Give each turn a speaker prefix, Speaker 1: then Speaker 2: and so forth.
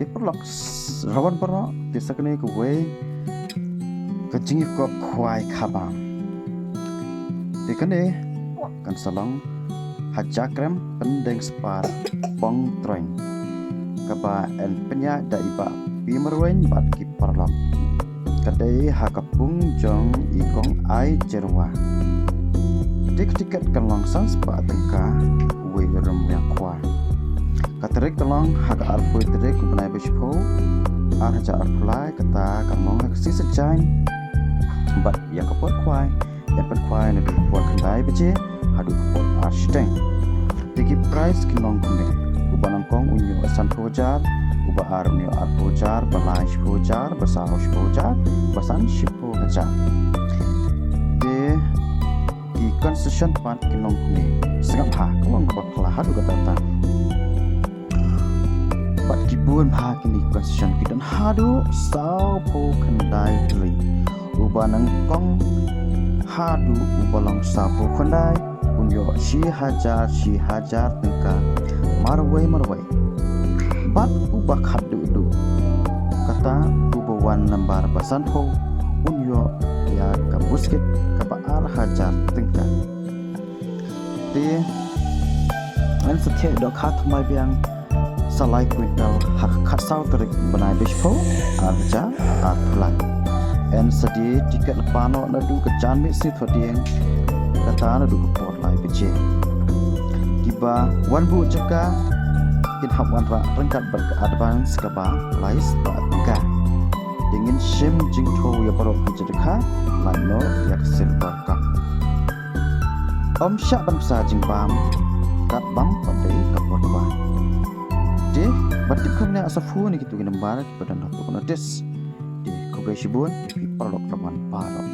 Speaker 1: Ti perlok rawan perno ti sakne ku we ka jingi ko khwai khabam. Ti kane kan salong hajakrem pendeng spar pong troin. Kaba en penya da iba pimerwen bat ki perlok. Kadai hakapung jong ikong ai jerwa. Tiket kan langsung sepa tengka we rem yang kwa. Katarik kalong hak arpu terik benai bespo arja arpulai kata kalong hak si sejain bat ya kapot kwai yang perkwai na kapot kendai beje hadu kapot arsteng tiki price kilong kunde ubanang kong unyo asan pojar uba ar unyo ar pojar balai pojar basahos pojar basan shipo haja de di concession part kilong kunde sengap ha kalong kapot kelah hadu kata Pat kibun ha kini concession kidan hadu sao po kendai dri ubanang kong hadu ubalang sapo kendai unyo si hajar tengka marwai bat ubak hadu du kata ubawan lambar basan ho unyo ya kabuskit kabaar hajar tengka te an sathe dok hat mai biang salai kuintal hak khasau terik benai bespo arja atlan en sedi tiket lepano nadu kejan mi sit fadieng kata nadu kepot lai beje kiba wan bu jaka kin hab wan ra rengkat ber ke advance kaba lais ta tingka dingin sim jing tho ya parok jedekha lano yak silver ka om syak ban sa jing bam kat bang padai kapot ba de batik kumnya asafu ni gitu ginambar kepada natu kuna des de kogai shibun pi parlok raman parok